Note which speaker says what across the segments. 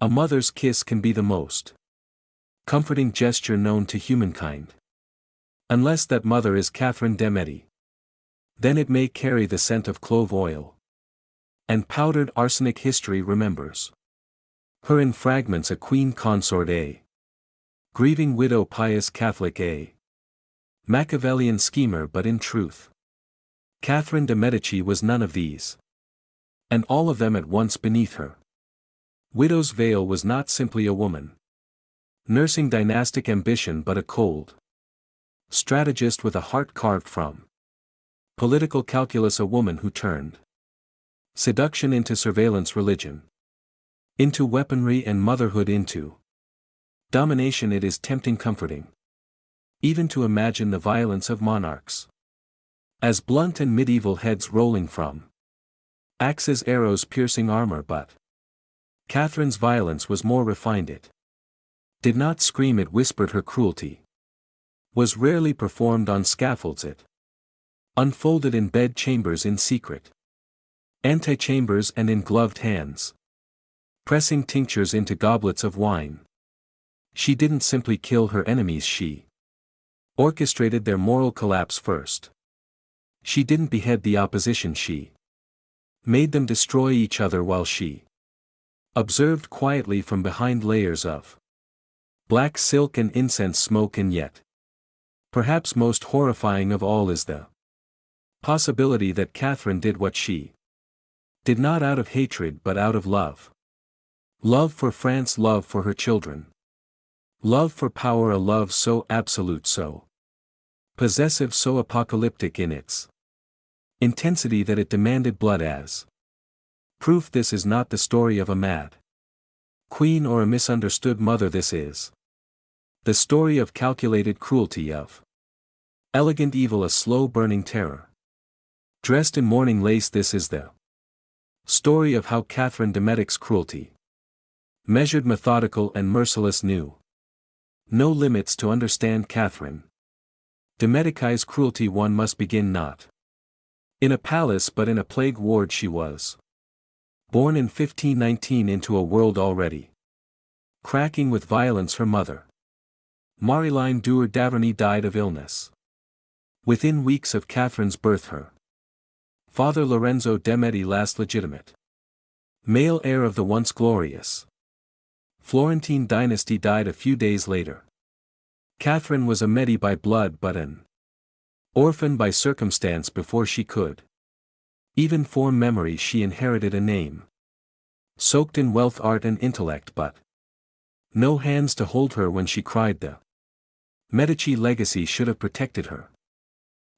Speaker 1: A mother's kiss can be the most comforting gesture known to humankind. Unless that mother is Catherine de' Medici. Then it may carry the scent of clove oil and powdered arsenic. History remembers her in fragments, a queen consort, a grieving widow, pious Catholic, a Machiavellian schemer, but in truth, Catherine de' Medici was none of these. And all of them at once beneath her widow's veil was not simply a woman nursing dynastic ambition, but a cold strategist with a heart carved from political calculus, a woman who turned seduction into surveillance, religion into weaponry, and motherhood into domination. It is tempting, comforting, even to imagine the violence of monarchs as blunt and medieval heads rolling from axes, arrows piercing armor, but Catherine's violence was more refined. It did not scream, it whispered. Her cruelty was rarely performed on scaffolds. It unfolded in bed chambers, in secret antechambers, and in gloved hands, pressing tinctures into goblets of wine. She didn't simply kill her enemies, she orchestrated their moral collapse first. She didn't behead the opposition, she made them destroy each other, while she observed quietly from behind layers of black silk and incense smoke. And yet, perhaps most horrifying of all is the possibility that Catherine did what she did not out of hatred but out of love. Love for France, love for her children. Love for power, a love so absolute, so possessive, so apocalyptic in its intensity that it demanded blood as proof. This is not the story of a mad queen or a misunderstood mother. This is the story of calculated cruelty, of elegant evil, a slow burning terror dressed in mourning lace. This is the story of how Catherine de' Medici's cruelty, measured, methodical, and merciless, knew no limits. To understand Catherine de' Medici's cruelty, one must begin not in a palace but in a plague ward. She was born in 1519 into a world already cracking with violence. Her mother, Mariline d'Averny, died of illness within weeks of Catherine's birth. Her father, Lorenzo de' Medici, last legitimate male heir of the once glorious Florentine dynasty, died a few days later. Catherine was a Medici by blood but an orphan by circumstance. Before she could even form memory, she inherited a name soaked in wealth, art, and intellect, but no hands to hold her when she cried. The Medici legacy should have protected her.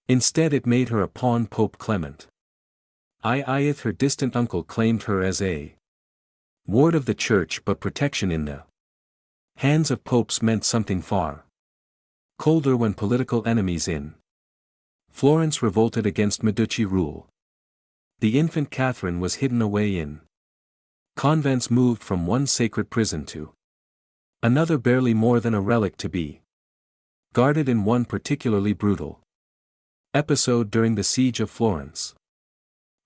Speaker 1: Instead it made her a pawn. Pope Clement IIth, her distant uncle, claimed her as a ward of the church, but protection in the hands of popes meant something far colder. When political enemies in Florence revolted against Medici rule, the infant Catherine was hidden away in convents, moved from one sacred prison to another, barely more than a relic, to be guarded in one particularly brutal episode during the siege of Florence.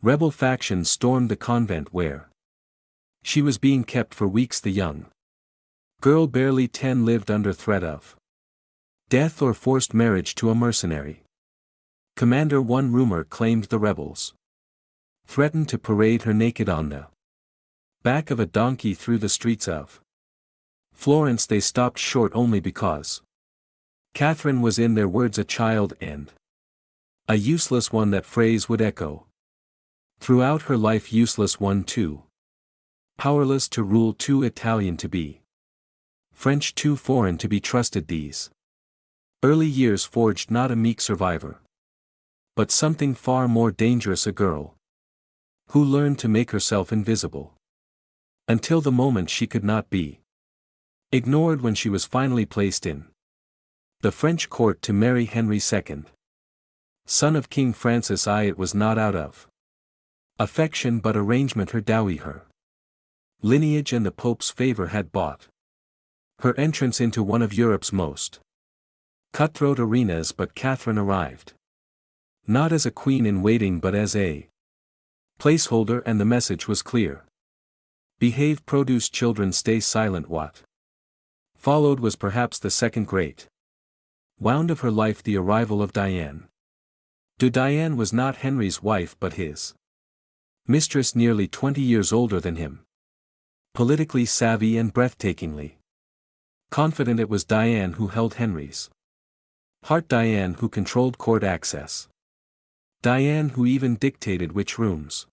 Speaker 1: Rebel factions stormed the convent where she was being kept for weeks. The young girl, barely 10, lived under threat of death or forced marriage to a mercenary commander. One rumor claimed the rebels threatened to parade her naked on the back of a donkey through the streets of Florence. They stopped short only because Catherine was, in their words, a child and a useless one. That phrase would echo throughout her life. Useless one, too powerless to rule, too Italian to be French, too foreign to be trusted. These early years forged not a meek survivor, but something far more dangerous, a girl who learned to make herself invisible until the moment she could not be ignored. When she was finally placed in the French court to marry Henry II, son of King Francis I, it was not out of affection but arrangement. Her dowry, her lineage, and the Pope's favor had bought her entrance into one of Europe's most cutthroat arenas. But Catherine arrived not as a queen in waiting but as a placeholder, and the message was clear. Behave, produce children, stay silent. What followed was perhaps the second great wound of her life, the arrival of Diane. Diane was not Henry's wife but his mistress, nearly 20 years older than him. Politically savvy and breathtakingly confident, it was Diane who held Henry's heart, Diane who controlled court access, Diane who even dictated which rooms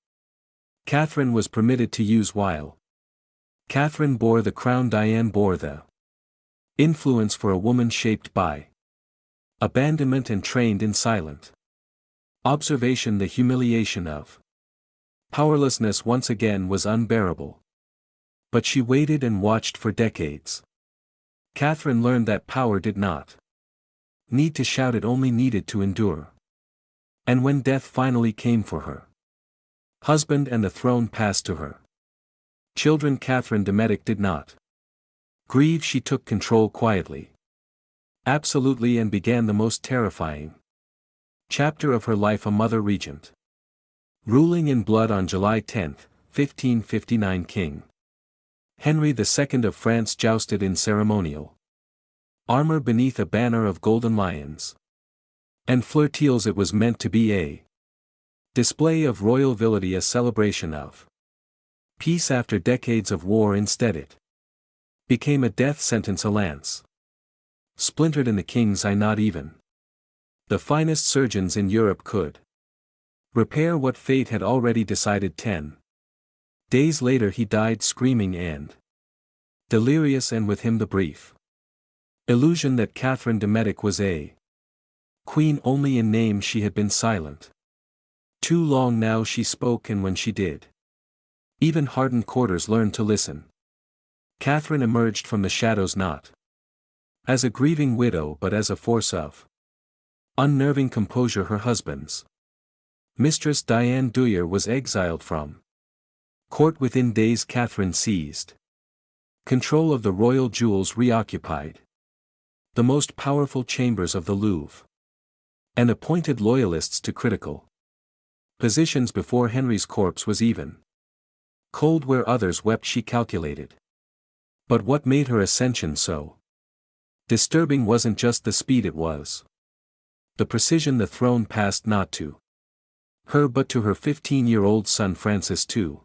Speaker 1: Catherine was permitted to use while Catherine bore the crown. Diane bore the influence for a woman shaped by abandonment and trained in silent observation. The humiliation of powerlessness once again was unbearable. But she waited and watched for decades. Catherine learned that power did not need to shout, it only needed to endure. And when death finally came for her husband and the throne passed to her children, Catherine de' Medici did not grieve. She took control quietly, absolutely, and began the most terrifying chapter of her life, a mother regent ruling in blood. On July 10, 1559, King Henry II of France jousted in ceremonial armor beneath a banner of golden lions and fleur-de-lis. It was meant to be a display of royal virility, a celebration of peace after decades of war. Instead it became a death sentence, a lance splintered in the king's eye. Not even the finest surgeons in Europe could repair what fate had already decided. 10 days later he died, screaming and delirious, and with him the brief illusion that Catherine de' Medici was a queen only in name. She had been silent too long now. She spoke, and when she did, even hardened courtiers learned to listen. Catherine emerged from the shadows not as a grieving widow but as a force of unnerving composure. Her husband's mistress, Diane Deuil, was exiled from court within days. Catherine seized control of the royal jewels, reoccupied the most powerful chambers of the Louvre, and appointed loyalists to critical positions before Henry's corpse was even cold. Where others wept she calculated. But what made her ascension so disturbing wasn't just the speed, it was the precision. The throne passed not to her but to her 15-year-old son Francis, too,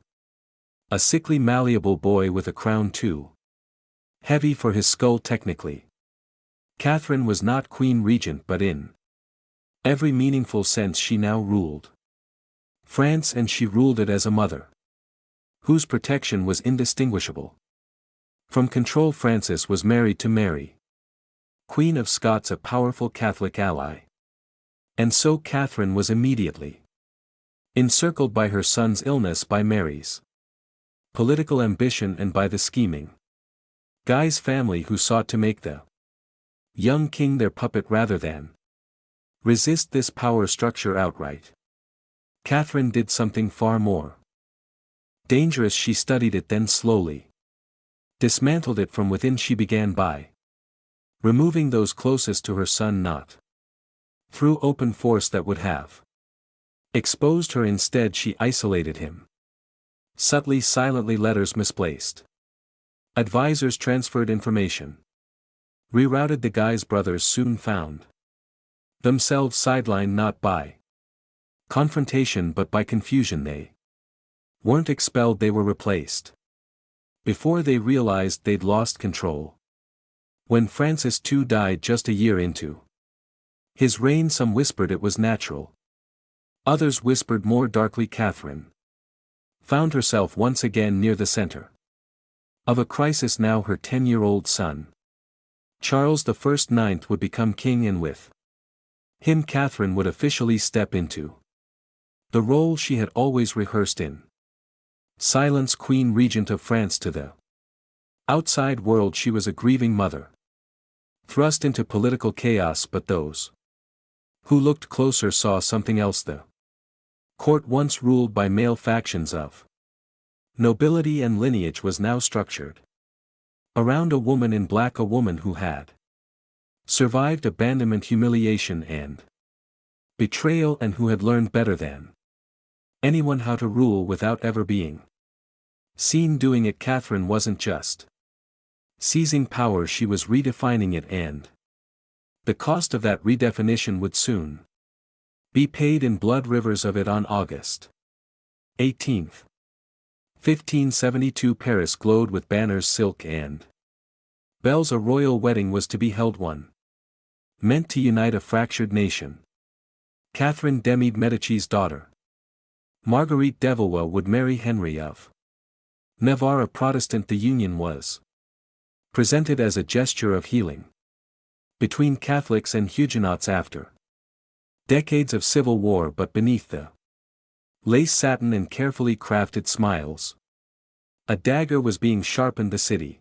Speaker 1: a sickly malleable boy with a crown too heavy for his skull. Technically, Catherine was not queen regent, but in every meaningful sense she now ruled France, and she ruled it as a mother whose protection was indistinguishable from control. Francis was married to Mary, Queen of Scots, a powerful Catholic ally. And so Catherine was immediately encircled by her son's illness, by Mary's political ambition, and by the scheming Guy's family, who sought to make the young king their puppet rather than resist this power structure outright. Catherine did something far more dangerous. She studied it, then slowly dismantled it from within. She began by removing those closest to her son, not through open force that would have exposed her. Instead she isolated him subtly, silently. Letters misplaced, advisors transferred information, rerouted. The Guy's brothers soon found themselves sidelined, not by confrontation but by confusion. They weren't expelled, they were replaced before they realized they'd lost control. When Francis too died just a year into his reign, some whispered it was natural. Others whispered more darkly. Catherine found herself once again near the center of a crisis. Now her 10-year-old son, Charles I IX, would become king, and with him Catherine would officially step into the role she had always rehearsed in silence, Queen Regent of France. To the outside world she was a grieving mother, thrust into political chaos, but those who looked closer saw something else. The court, once ruled by male factions of nobility and lineage, was now structured around a woman in black, a woman who had survived abandonment, humiliation, and betrayal, and who had learned better than anyone how to rule without ever being Seen doing it, Catherine wasn't just seizing power, she was redefining it, and the cost of that redefinition would soon be paid in blood. Rivers of it. On August 18th, 1572, Paris glowed with banners, silk and bells. A royal wedding was to be held, one meant to unite a fractured nation. Catherine de' Medici's daughter, Marguerite de Valois, would marry Henry of Navarre, a Protestant. The union was presented as a gesture of healing between Catholics and Huguenots after decades of civil war. But beneath the lace satin and carefully crafted smiles, a dagger was being sharpened. The city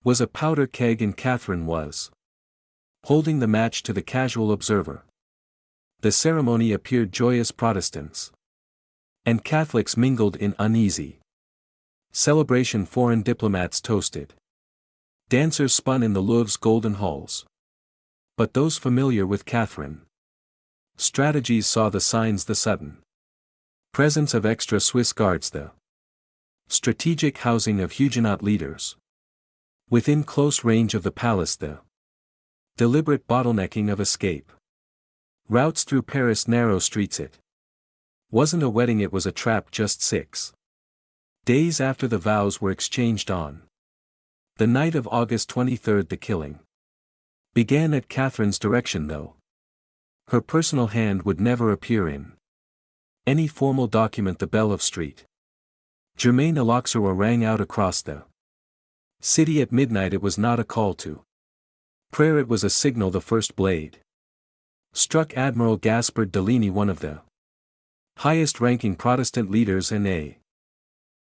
Speaker 1: was a powder keg, and Catherine was holding the match. To the casual observer, the ceremony appeared joyous. Protestants and Catholics mingled in uneasy celebration. Foreign diplomats toasted. Dancers spun in the Louvre's golden halls. But those familiar with Catherine strategies saw the signs: the sudden presence of extra Swiss guards, the strategic housing of Huguenot leaders within close range of the palace, the deliberate bottlenecking of escape routes through Paris' narrow streets. It wasn't a wedding, it was a trap. Just 6 days after the vows were exchanged on the night of August 23rd, the killing began at Catherine's direction, though her personal hand would never appear in any formal document. The bell of St. Germain l'Auxerrois rang out across the city at midnight. It was not a call to prayer, it was a signal. The first blade struck. Admiral Gaspard Deligny, one of the highest-ranking Protestant leaders and a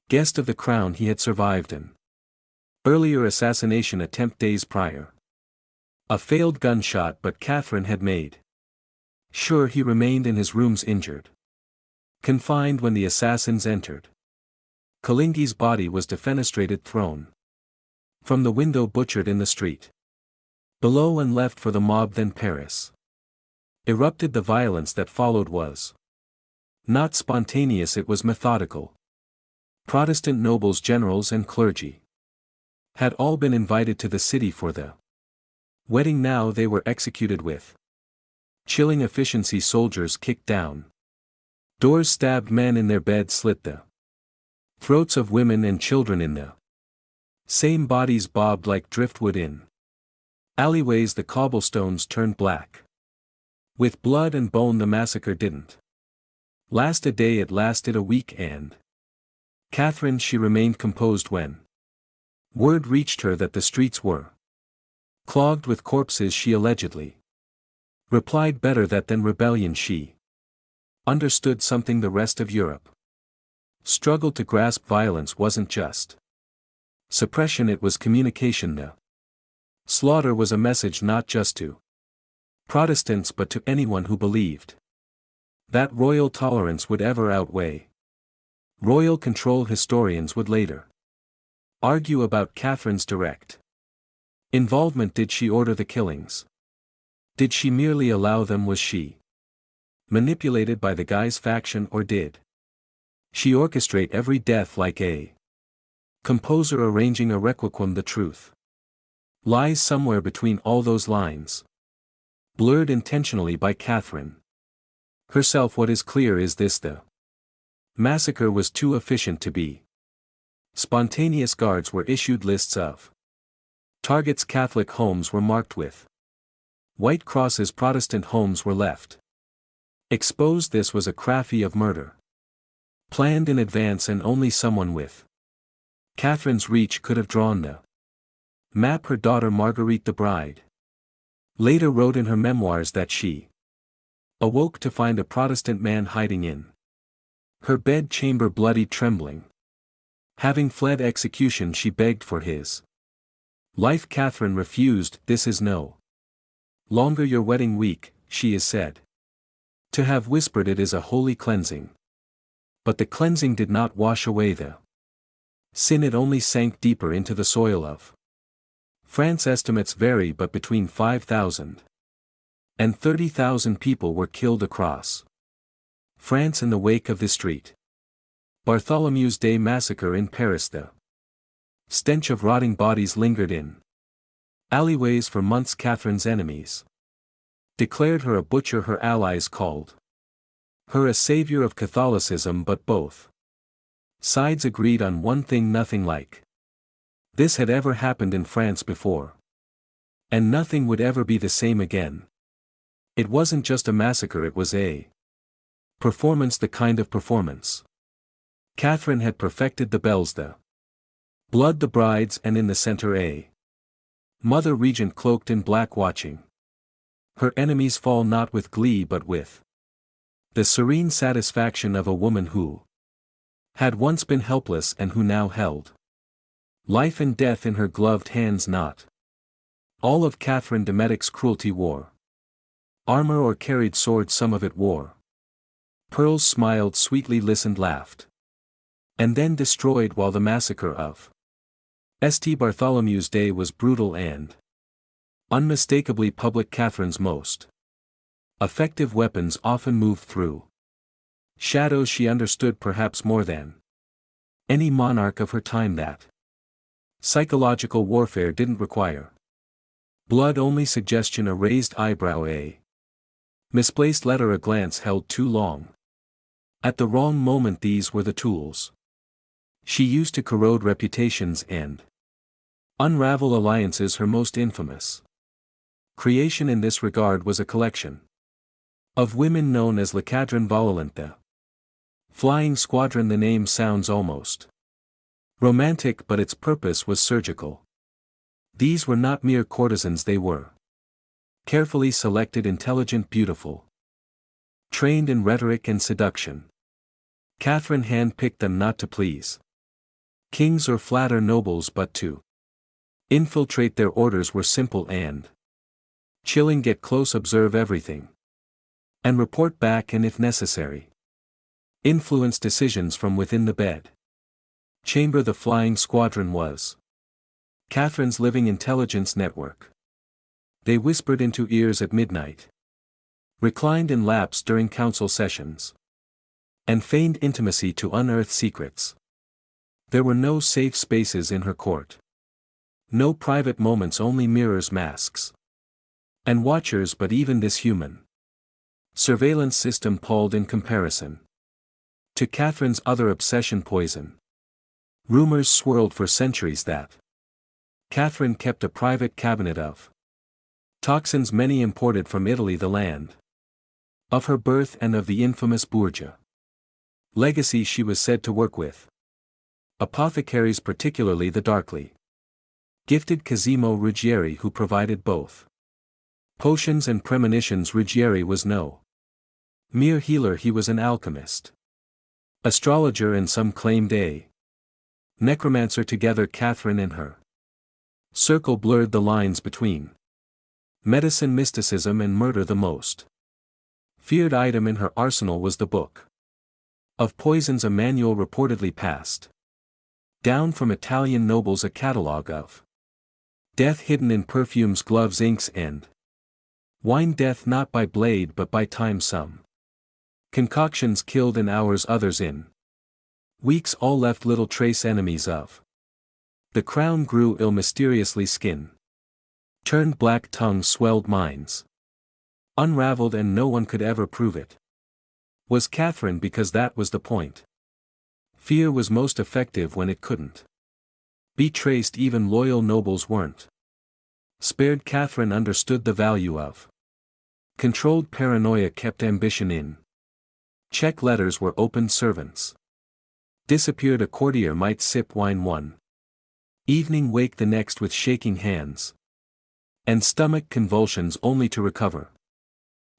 Speaker 1: guest of the crown. He had survived an earlier assassination attempt days prior, a failed gunshot, but Catherine had made sure he remained in his rooms injured, confined, when the assassins entered. Coligny's body was defenestrated, thrown from the window, butchered in the street below, and left for the mob. Then Paris erupted. The violence that followed was not spontaneous, it was methodical. Protestant nobles, generals and clergy had all been invited to the city for the wedding. Now they were executed with chilling efficiency. Soldiers kicked down doors, stabbed men in their beds, slit the throats of women and children in the same bodies bobbed like driftwood in alleyways. The cobblestones turned black with blood and bone. The massacre didn't last a day, it lasted a week, and Catherine, she remained composed when word reached her that the streets were clogged with corpses. She allegedly replied, better that than rebellion. She understood something the rest of Europe struggled to grasp. Violence wasn't just suppression, it was communication. The slaughter was a message not just to Protestants but to anyone who believed that royal tolerance would ever outweigh royal control. Historians would later argue about Catherine's direct involvement. Did she order the killings? Did she merely allow them? Was she manipulated by the Guise faction, or did she orchestrate every death like a composer arranging a requiem? The truth lies somewhere between all those lines, blurred intentionally by Catherine herself. What is clear is this: the massacre was too efficient to be spontaneous. Guards were issued lists of targets. Catholic homes were marked with white crosses. Protestant homes were left exposed. This was a craft of murder, planned in advance, and only someone with Catherine's reach could have drawn the map. Her daughter Marguerite, the bride, later wrote in her memoirs that she awoke to find a Protestant man hiding in her bed chamber, bloody, trembling. Having fled execution, she begged for his life. Catherine refused. This is no longer your wedding week, she is said to have whispered. It is a holy cleansing. But the cleansing did not wash away the sin, it only sank deeper into the soil of France. Estimates vary, but between 5,000 and 30,000 people were killed across France in the wake of the street Bartholomew's Day Massacre in Paris. The stench of rotting bodies lingered in alleyways for months. Catherine's enemies declared her a butcher, her allies called her a savior of Catholicism, but both sides agreed on one thing: nothing like this had ever happened in France before. And nothing would ever be the same again. It wasn't just a massacre, it was a performance, the kind of performance Catherine had perfected: the bells, the blood, the brides, and in the center a mother regent cloaked in black watching her enemies fall, not with glee but with the serene satisfaction of a woman who had once been helpless and who now held life and death in her gloved hands. Not all of Catherine de' Medic's cruelty wore armor or carried swords, some of it wore pearls, smiled sweetly, listened, laughed, and then destroyed, while the massacre of St. Bartholomew's Day was brutal and unmistakably public. Catherine's most effective weapons often moved through shadows. She understood perhaps more than any monarch of her time that psychological warfare didn't require blood, only suggestion, a raised eyebrow, a misplaced letter, a glance held too long at the wrong moment. These were the tools she used to corrode reputations and unravel alliances. Her most infamous creation in this regard was a collection of women known as Le Cadran Volante, the Flying Squadron. The name sounds almost romantic, but its purpose was surgical. These were not mere courtesans, they were carefully selected, intelligent, beautiful, trained in rhetoric and seduction. Catherine hand-picked them not to please kings or flatter nobles, but to infiltrate their orders. Were simple and chilling: get close, observe everything, and report back, and if necessary, influence decisions from within the bed chamber. The Flying Squadron was Catherine's living intelligence network. They whispered into ears at midnight, reclined in laps during council sessions, and feigned intimacy to unearth secrets. There were no safe spaces in her court. No private moments, only mirrors, masks, and watchers. But even this human surveillance system palled in comparison to Catherine's other obsession: poison. Rumors swirled for centuries that Catherine kept a private cabinet of toxins, many imported from Italy, the land of her birth and of the infamous Borgia legacy. She was said to work with apothecaries, particularly the darkly gifted Cosimo Ruggieri, who provided both potions and premonitions. Ruggieri was no mere healer, he was an alchemist, astrologer, and some claimed a necromancer. Together Catherine and her circle blurred the lines between medicine, mysticism, and murder. The most feared item in her arsenal was the Book of Poisons, a manual reportedly passed down from Italian nobles, a catalogue of death hidden in perfumes, gloves, inks, and wine. Death not by blade but by time. Some concoctions killed in hours, others in weeks, all left little trace. Enemies of the crown grew ill mysteriously, skin turned black, tongue swelled, minds unraveled, and no one could ever prove it was Catherine, because that was the point. Fear was most effective when it couldn't be traced. Even loyal nobles weren't spared. Catherine understood the value of controlled paranoia, kept ambition in check. Letters were opened, servants disappeared, a courtier might sip wine one evening, wake the next with shaking hands and stomach convulsions, only to recover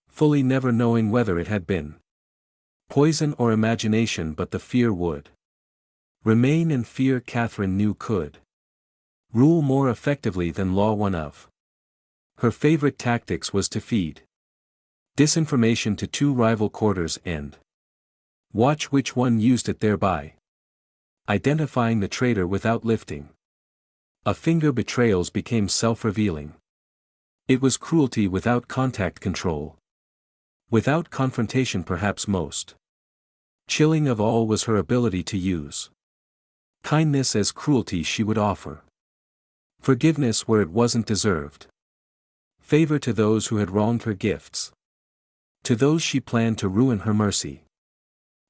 Speaker 1: fully, never knowing whether it had been poison or imagination. But the fear would remain, and fear Catherine knew could rule more effectively than law. One of her favorite tactics was to feed disinformation to two rival quarters and watch which one used it, thereby identifying the traitor without lifting a finger. Betrayals became self-revealing. It was cruelty without contact, control without confrontation. Perhaps most Chilling of all was her ability to use kindness as cruelty she would offer. Forgiveness where it wasn't deserved. Favor to those who had wronged her gifts. To those she planned to ruin her mercy.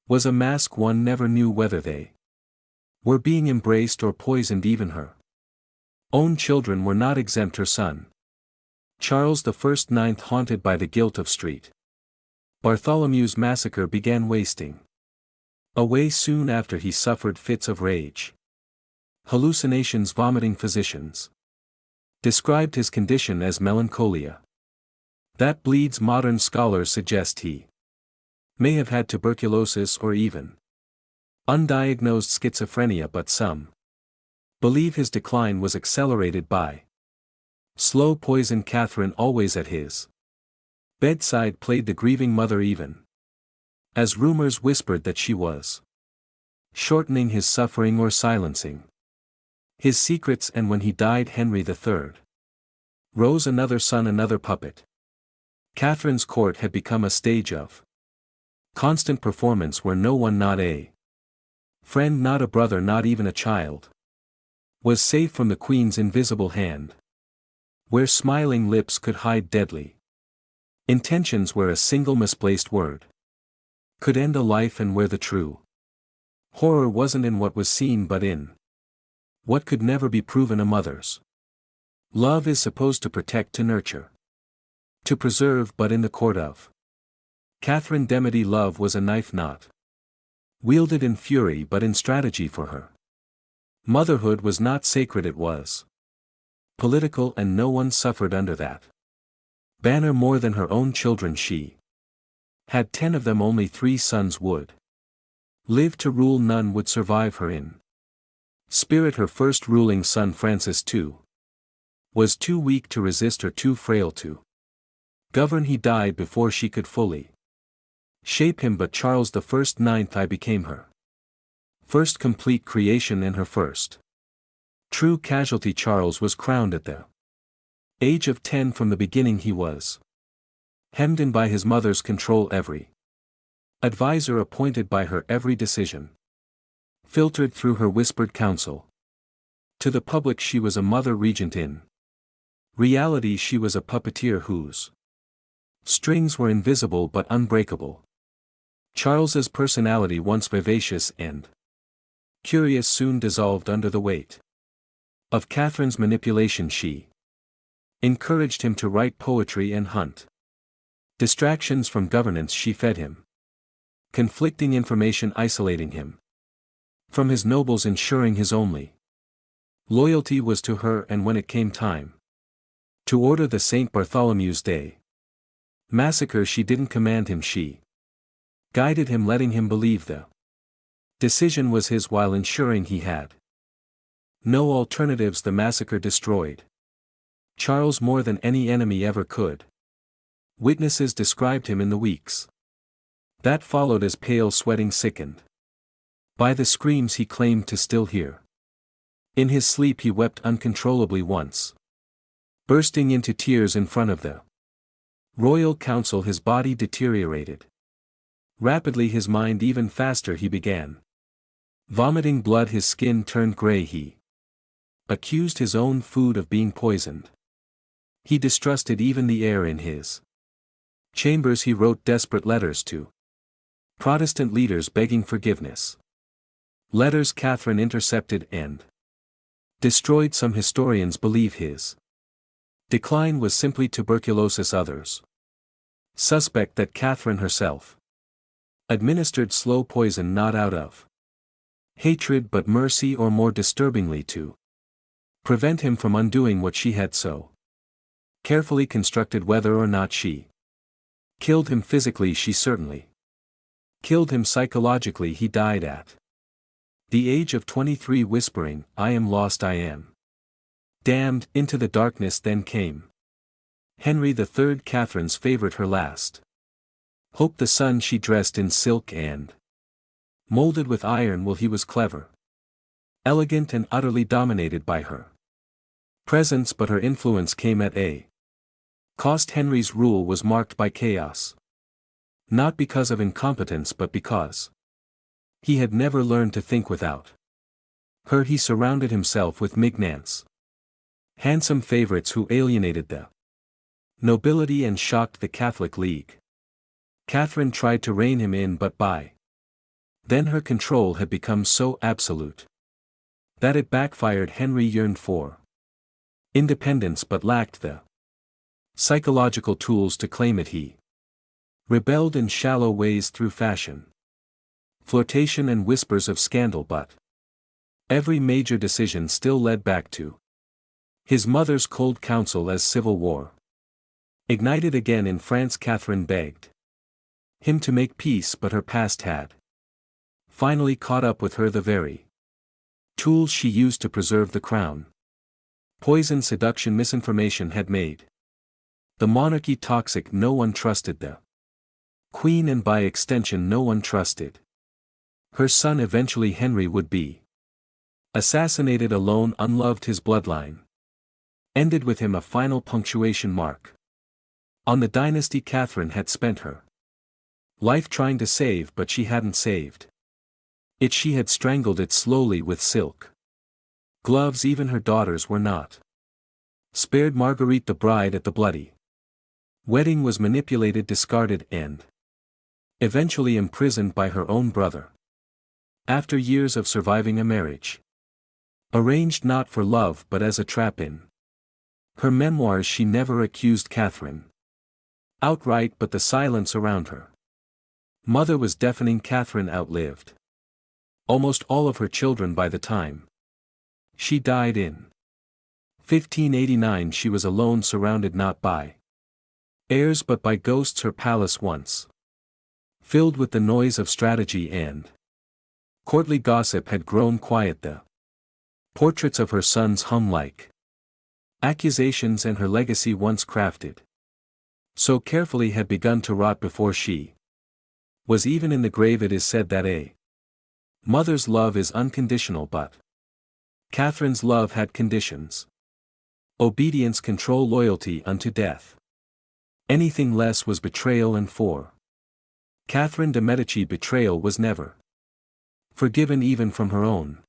Speaker 1: Was a mask one never knew whether they were being embraced or poisoned. Even her own children were not exempt. Her son Charles I, ninth, haunted by the guilt of St. Bartholomew's massacre, began wasting away soon after. He suffered fits of rage, hallucinations. Vomiting. Physicians described his condition as melancholia that bleeds. Modern scholars suggest he may have had tuberculosis or even undiagnosed schizophrenia, but some believe his decline was accelerated by slow poison. Catherine, always at his bedside, played the grieving mother, even as rumors whispered that she was shortening his suffering or silencing his secrets. And when he died, Henry III rose, another son, another puppet. Catherine's court had become a stage of constant performance where no one, not a friend, not a brother, not even a child, was safe from the Queen's invisible hand. Where smiling lips could hide deadly intentions, where a single misplaced word could end a life, and where the true horror wasn't in what was seen but in what could never be proven. A mother's love is supposed to protect, to nurture, to preserve, but in the court of Catherine de' Medici, love was a knife not wielded in fury but in strategy. For her, motherhood was not sacred, it was political, and no one suffered under that banner more than her own children. She had 10 of them, only 3 sons would live to rule, none would survive her in spirit. Her first ruling son, Francis II, was too weak to resist her, too frail to govern. He died before she could fully shape him. But Charles I, ninth, I became her first complete creation and her first true casualty. Charles was crowned at the age of 10. From the beginning he was hemmed in by his mother's control, every advisor appointed by her, every decision filtered through her whispered counsel. To the public she was a mother regent, in reality she was a puppeteer whose strings were invisible but unbreakable. Charles's personality, once vivacious and curious, soon dissolved under the weight of Catherine's manipulation. She encouraged him to write poetry and hunt distractions from governance. She fed him conflicting information, isolating him from his nobles, ensuring his only loyalty was to her. And when it came time to order the St. Bartholomew's Day massacre, she didn't command him, she guided him, letting him believe the decision was his while ensuring he had no alternatives. The massacre destroyed Charles more than any enemy ever could. Witnesses described him in the weeks that followed as pale, sweating, sickened by the screams he claimed to still hear. In his sleep he wept uncontrollably, once bursting into tears in front of the royal council. His body deteriorated rapidly, his mind even faster. He began vomiting blood, his skin turned gray. He accused his own food of being poisoned. He distrusted even the air in his chambers. He wrote desperate letters to Protestant leaders begging forgiveness. Letters Catherine intercepted and destroyed. Some historians believe his decline was simply tuberculosis. Others suspect that Catherine herself administered slow poison, not out of hatred but mercy, or more disturbingly to prevent him from undoing what she had so carefully constructed. Whether or not she killed him physically, she certainly killed him psychologically. He died at the age of 23, whispering, "I am lost, I am damned," into the darkness. Then came Henry III, Catherine's favorite, her last hope, the son she dressed in silk and molded with iron. Well, he was clever, elegant, and utterly dominated by her presence, but her influence came at a cost. Henry's rule was marked by chaos, not because of incompetence but because He had never learned to think without her. He surrounded himself with mignons, handsome favorites who alienated the nobility and shocked the Catholic League. Catherine tried to rein him in, but by then her control had become so absolute that it backfired. Henry yearned for independence but lacked the psychological tools to claim it. He rebelled in shallow ways through fashion, flirtation and whispers of scandal, but every major decision still led back to his mother's cold counsel. As civil war ignited again in France, Catherine begged him to make peace, but her past had finally caught up with her. The very tools she used to preserve the crown, poison, seduction, misinformation, had made the monarchy toxic. No one trusted the Queen, and by extension no one trusted her son. Eventually Henry would be assassinated alone, unloved. His bloodline ended with him, a final punctuation mark on the dynasty Catherine had spent her life trying to save, but she hadn't saved it. She had strangled it slowly with silk gloves. Even her daughters were not spared. Marguerite, the bride at the bloody wedding, was manipulated, discarded, and eventually imprisoned by her own brother. After years of surviving a marriage arranged not for love but as a trap, in her memoirs she never accused Catherine outright, but the silence around her mother was deafening. Catherine outlived almost all of her children by the time she died in 1589. She was alone, surrounded not by heirs but by ghosts. Her palace, once filled with the noise of strategy and courtly gossip, had grown quiet. The portraits of her sons hung like accusations, and her legacy, once crafted so carefully, had begun to rot before she was even in the grave. It is said that a mother's love is unconditional, but Catherine's love had conditions: obedience, control, loyalty unto death. Anything less was betrayal, and for Catherine de' Medici betrayal was never forgiven, even from her own